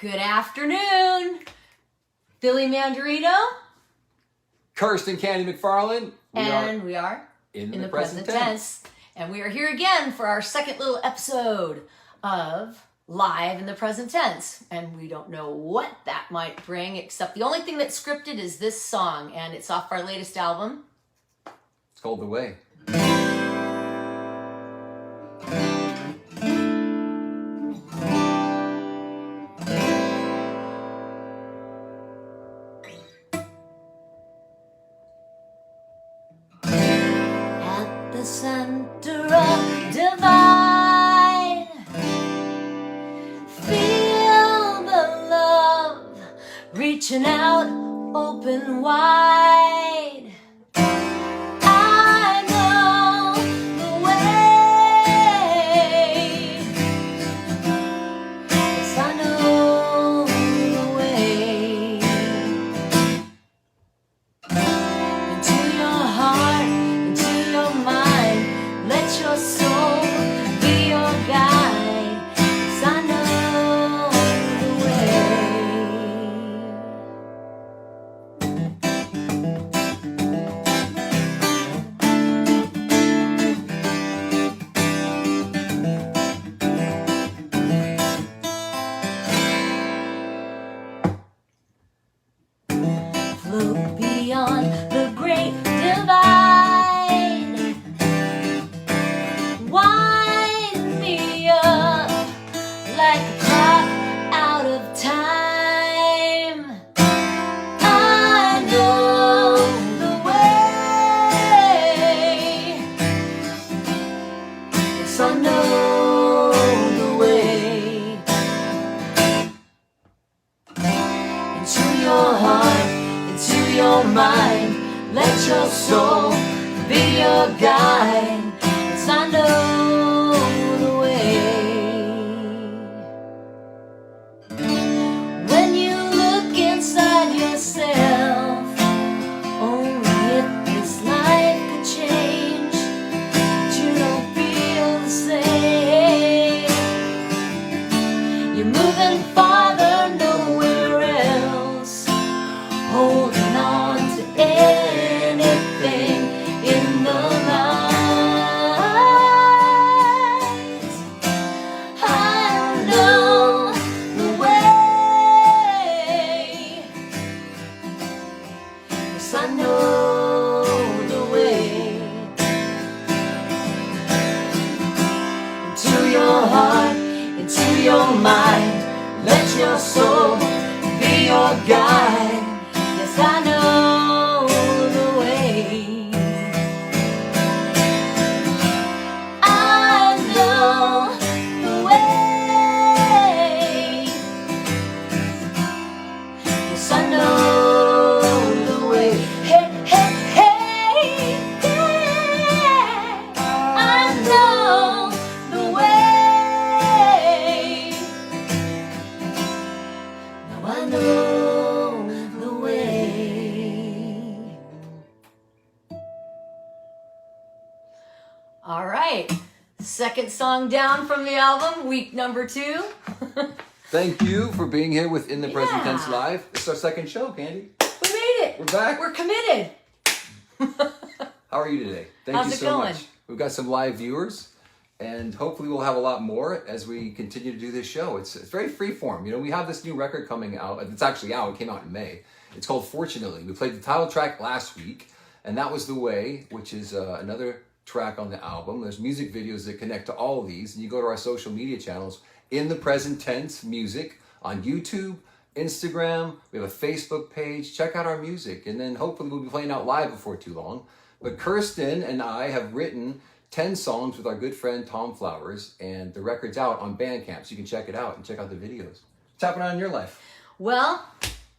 Good afternoon, Billy Mandarino. Kirsten Candy McFarland. We are in the present tense. And we are here again for our second little episode of Live in the Present Tense. And we don't know what that might bring, except the only thing that's scripted is this song. And it's off our latest album. It's called The Way. The center of divine, feel the love reaching out open wide. I know the way, yes, I know the way into your heart, into your mind. Let your soul be your guide, 'cause I know the way. Float beyond the great divide. Wind me up like a clock out of time. I know the way. Yes, I know the way. Into your heart, into your mind. Let your soul be your guide. I know the way. When you look inside yourself, only if this life could change, but you don't feel the same. You're moving farther, nowhere else, holding on to anything in the light. I know the way. Into your heart, into your mind. Let your soul be your guide. Yes, I know the way. I know the way. Yes, I know. I know the way. All right, second song down from the album, week number 2. Thank you for being here with In the Present Yeah. Tense Live. This is our second show, Candy. We made it. We're back. We're committed. How are you today? Thank How's you it so going? much. We've got some live viewers, and hopefully we'll have a lot more as we continue to do this show. It's very freeform. You know, we have this new record coming out. It's actually out. It came out in May. It's called Fortunately. We played the title track last week, and that was The Way, which is another track on the album. There's music videos that connect to all of these, and you go to our social media channels, In the Present Tense Music, on YouTube, Instagram. We have a Facebook page. Check out our music, and then hopefully we'll be playing out live before too long. But Kirsten and I have written 10 songs with our good friend Tom Flowers, and the record's out on Bandcamp, so you can check it out and check out the videos. What's happening on in your life? Well,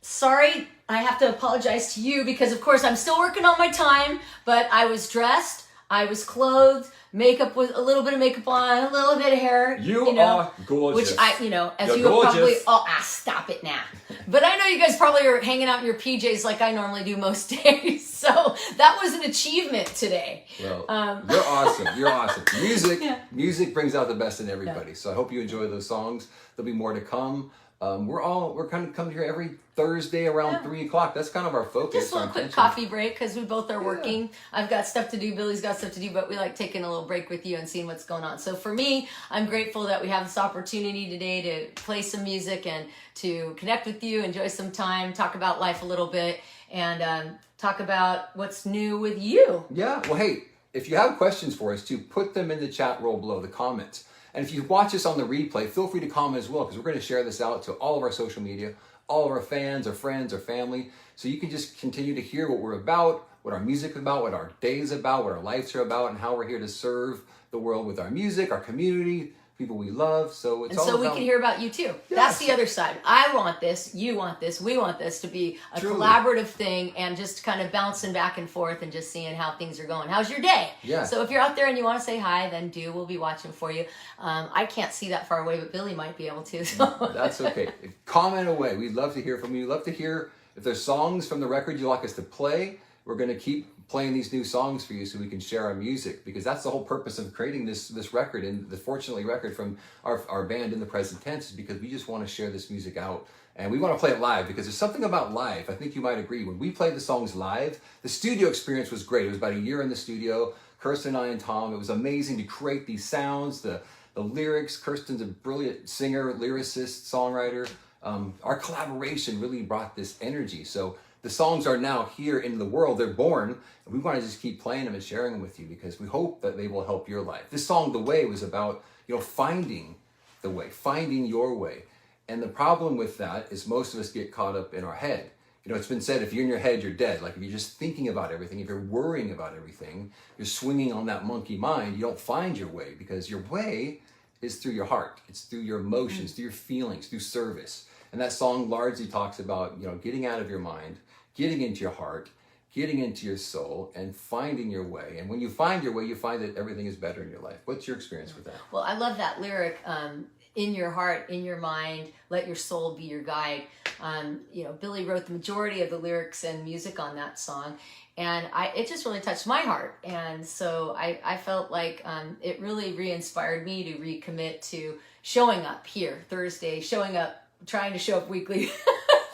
sorry, I have to apologize to you because, of course, I'm still working on my time, but I was dressed, I was clothed, makeup with a little bit of makeup on, a little bit of hair. You are gorgeous. Which I, as You're you would probably, gorgeous. stop it now. But I know you guys probably are hanging out in your PJs like I normally do most days. So that was an achievement today. Well, you're awesome. You're awesome. Music, Yeah. music brings out the best in everybody. So I hope you enjoy those songs. There'll be more to come. We're kind of coming here every Thursday around 3 o'clock. That's kind of our focus. Just a little quick coffee break because we both are working. I've got stuff to do. Billy's got stuff to do, but we like taking a little break with you and seeing what's going on. So for me, I'm grateful that we have this opportunity today to play some music and to connect with you, enjoy some time, talk about life a little bit, and talk about what's new with you. Yeah. Well, hey, if you have questions for us, too, put them in the chat roll below, the comments. And if you watch us on the replay, feel free to comment as well, because we're going to share this out to all of our social media, all of our fans, our friends, our family, so you can just continue to hear what we're about, what our music is about, what our day is about, what our lives are about, and how we're here to serve the world with our music, our community, people we love. So it's we can hear about you too. Yes. That's the other side. I want this, you want this, we want this to be a collaborative thing, and just kind of bouncing back and forth and just seeing how things are going. How's your day? Yeah. So if you're out there and you want to say hi, then we'll be watching for you. I can't see that far away, but Billy might be able to. So. That's okay. Comment away. We'd love to hear from you. We'd love to hear if there's songs from the record you'd like us to play. We're going to keep playing these new songs for you so we can share our music, because that's the whole purpose of creating this record, and the Fortunately record from our band In the Present Tense, is because we just want to share this music out, and we want to play it live, because there's something about live. I think you might agree. When we played the songs live, the studio experience was great. It was about a year in the studio, Kirsten and I and Tom. It was amazing to create these sounds, the lyrics. Kirsten's a brilliant singer, lyricist, songwriter. Our collaboration really brought this energy. So the songs are now here in the world. They're born. And we want to just keep playing them and sharing them with you, because we hope that they will help your life. This song, The Way, was about, finding the way, finding your way. And the problem with that is most of us get caught up in our head. It's been said, if you're in your head, you're dead. Like, if you're just thinking about everything, if you're worrying about everything, you're swinging on that monkey mind, you don't find your way, because your way is through your heart. It's through your emotions, through your feelings, through service. And that song largely talks about, getting out of your mind, getting into your heart, getting into your soul, and finding your way. And when you find your way, you find that everything is better in your life. What's your experience with that? Well, I love that lyric, in your heart, in your mind, let your soul be your guide. Billy wrote the majority of the lyrics and music on that song, and it just really touched my heart. And so I felt like it really re-inspired me to recommit to showing up here Thursday, trying to show up weekly.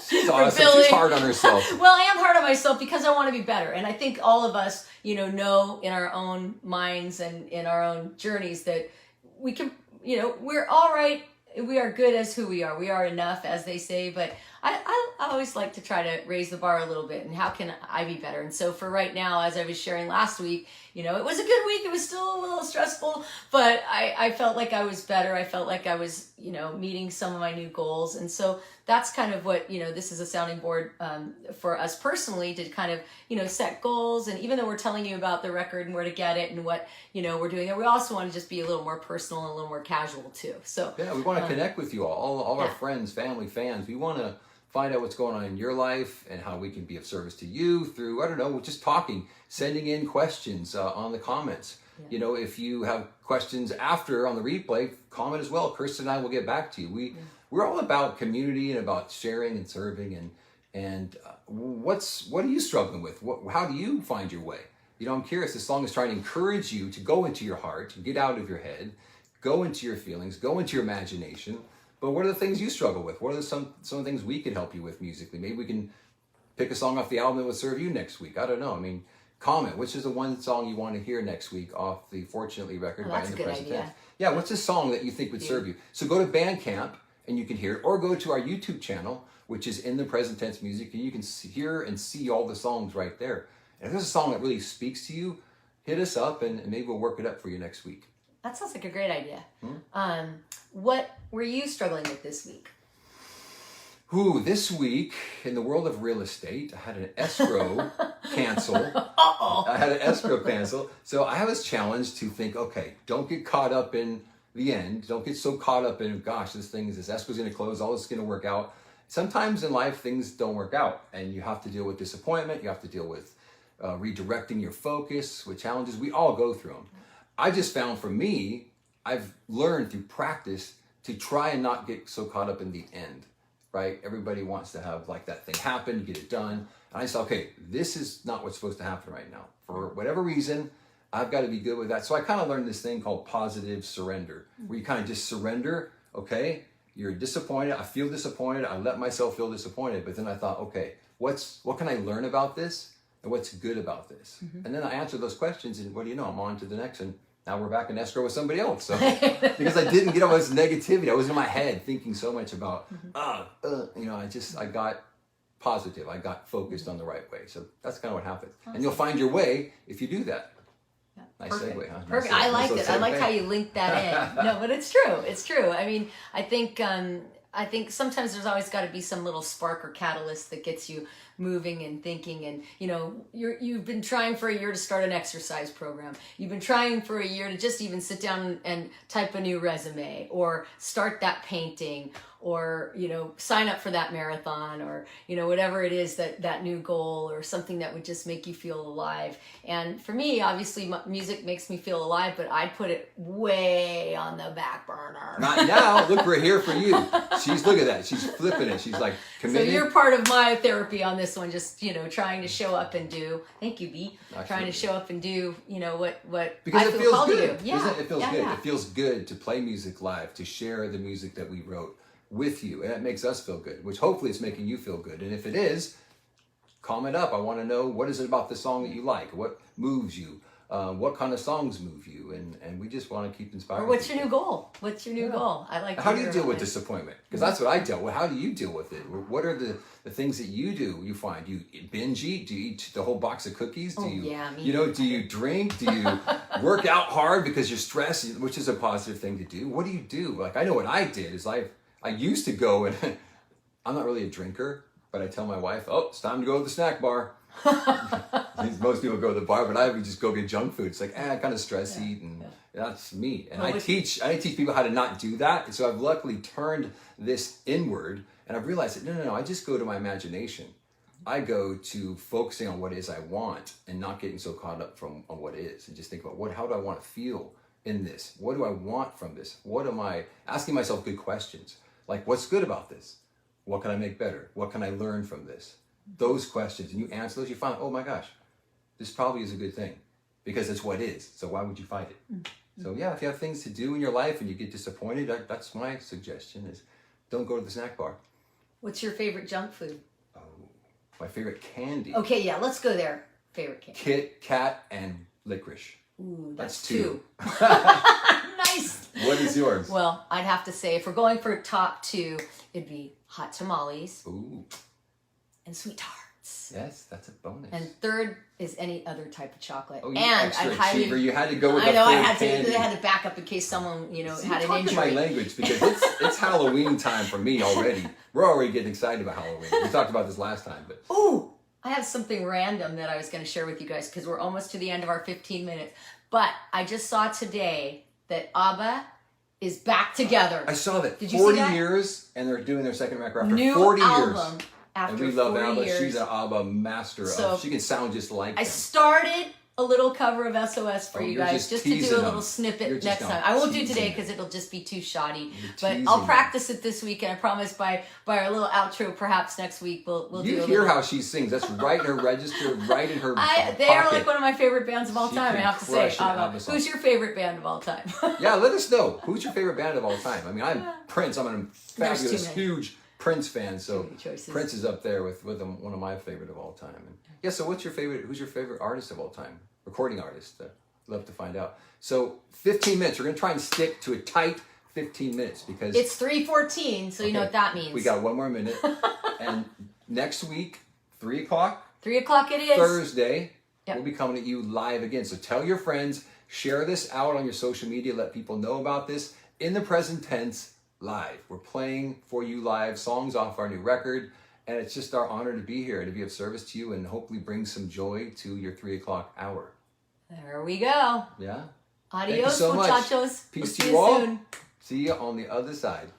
She's awesome. She's hard on herself. Well, I am hard on myself because I want to be better. And I think all of us, know in our own minds and in our own journeys that we can, we're all right. We are good as who we are. We are enough, as they say. But I always like to try to raise the bar a little bit. And how can I be better? And so for right now, as I was sharing last week, it was a good week. It was still a little stressful, but I felt like I was better. I felt like I was, meeting some of my new goals. And so that's kind of what, this is a sounding board for us personally to kind of, set goals. And even though we're telling you about the record and where to get it and what, we're doing there, we also want to just be a little more personal and a little more casual too. So yeah, we want to connect with you all our friends, family, fans. We want to find out what's going on in your life and how we can be of service to you through, just talking, sending in questions on the comments. Yeah. If you have questions after on the replay, comment as well. Kirsten and I will get back to you. We're all about community and about sharing and serving. And what are you struggling with? How do you find your way? I'm curious. This song is trying to encourage you to go into your heart, get out of your head, go into your feelings, go into your imagination. But what are the things you struggle with? What are some of the things we can help you with musically? Maybe we can pick a song off the album that will serve you next week. I don't know. Comment. Which is the one song you want to hear next week off the Fortunately record by In the Present Tense? Yeah, what's a song that you think would serve you? So go to Bandcamp and you can hear it, or go to our YouTube channel, which is In the Present Tense Music, and you can hear and see all the songs right there. And if there's a song that really speaks to you, hit us up and maybe we'll work it up for you next week. That sounds like a great idea. What were you struggling with this week? This week in the world of real estate, I had an escrow cancel. I had an escrow cancel. So I was challenged to think, okay, don't get caught up in the end. Don't get so caught up in, gosh, this escrow's going to close, all this is going to work out. Sometimes in life, things don't work out, and you have to deal with disappointment. You have to deal with redirecting your focus, with challenges. We all go through them. I just found for me, I've learned through practice to try and not get so caught up in the end, right? Everybody wants to have like that thing happen, get it done. And I said, okay, this is not what's supposed to happen right now. For whatever reason, I've got to be good with that. So I kind of learned this thing called positive surrender, where you kind of just surrender, okay? you're disappointed. I feel disappointed. I let myself feel disappointed. But then I thought, okay, what can I learn about this? And what's good about this? And then I answered those questions, and what do you know? I'm on to the next, and now we're back in escrow with somebody else. So because I didn't get all this negativity, I was in my head thinking so much about, I got positive. I got focused on the right way. So that's kind of what happens. Awesome. And you'll find your way if you do that. Yeah. Nice Perfect. segue, huh? Perfect. Nice I liked nice it. I liked how you linked that in. No, but it's true. It's true. I mean, I think sometimes there's always got to be some little spark or catalyst that gets you moving and thinking. And you've been trying for a year to start an exercise program. You've been trying for a year to just even sit down and type a new resume, or start that painting, or sign up for that marathon, or whatever it is, that new goal or something that would just make you feel alive. And for me, obviously music makes me feel alive, but I'd put it way on the back burner. Not now. Look, we're here for you. Look at that. She's flipping it. She's like committed. So you're part of my therapy on this one, just trying to show up and do. Thank you, B. Absolutely. Trying to show up and do what because I it feel feels called good. to do. Yeah, it feels good. Yeah. It feels good to play music live, to share the music that we wrote with you, and it makes us feel good, which hopefully it's making you feel good. And if it is, comment up. I want to know, what is it about the song that you like? What moves you? What kind of songs move you? And we just want to keep inspiring. Or what's your new goal? What's your new goal? I like. How do you deal with disappointment? Because that's what I dealt with. How do you deal with it? What are the things that you do? You find, do you binge eat? Do you eat the whole box of cookies? Do you, do you drink? Do you work out hard because you're stressed, which is a positive thing to do? What do you do? Like, I know what I did is I used to go, and I'm not really a drinker, but I tell my wife, oh, it's time to go to the snack bar. Most people go to the bar, but I would just go get junk food. It's like, I kind of stress eat, and that's me. And I teach people how to not do that. And so I've luckily turned this inward, and I've realized that no, I just go to my imagination. I go to focusing on what it is I want, and not getting so caught up on what is, and just think about how do I want to feel in this? What do I want from this? What am I asking myself good questions? Like, what's good about this? What can I make better? What can I learn from this? Those questions, and you answer those, you find, oh my gosh, this probably is a good thing, because it's what is. So why would you fight it? Mm-hmm. So yeah, if you have things to do in your life and you get disappointed, that's my suggestion, is don't go to the snack bar. What's your favorite junk food? Oh, my favorite candy. Okay, yeah, let's go there. Favorite candy. Kit Kat and licorice. Ooh, that's two. Nice. What is yours? Well, I'd have to say, if we're going for top two, it'd be hot tamales. Ooh. And sweet tarts. Yes, that's a bonus. And third is any other type of chocolate. Oh, you and extra achiever. You had to go with the I candy. had to back up in case someone, had an injury. My language, because it's Halloween time for me already. We're already getting excited about Halloween. We talked about this last time, but ooh, I have something random that I was going to share with you guys, because we're almost to the end of our 15 minutes. But I just saw today that ABBA is back together. I saw that. Did you 40 see that? years, and they're doing their second record after New 40 album years. After and we love 40 ABBA. years. She's an ABBA master. She can sound just like them. I started a little cover of SOS for you guys, just to do a little snippet next time. I won't do today because it'll just be too shoddy. But I'll practice it this week, and I promise by our little outro, perhaps next week we'll do a little. You hear how she sings? That's right in her register, right in her pocket. They are like one of my favorite bands of all time. I have to say. Who's your favorite band of all time? Yeah, let us know. Who's your favorite band of all time? I mean, I'm Prince. I'm a fabulous, huge Prince fan, so Prince is up there with one of my favorite of all time. And yeah, so who's your favorite artist of all time? Recording artist. Love to find out. So 15 minutes. We're going to try and stick to a tight 15 minutes, because it's 3:14, so you know what that means. We got one more minute. And next week, 3 o'clock. 3 o'clock it is. Thursday, we'll be coming at you live again. So tell your friends, share this out on your social media, let people know about this in the present tense. Live. We're playing for you live songs off our new record, and it's just our honor to be here and to be of service to you, and hopefully bring some joy to your 3 o'clock hour. There we go. Yeah. Adios, so muchachos. Peace to you all. See you on the other side.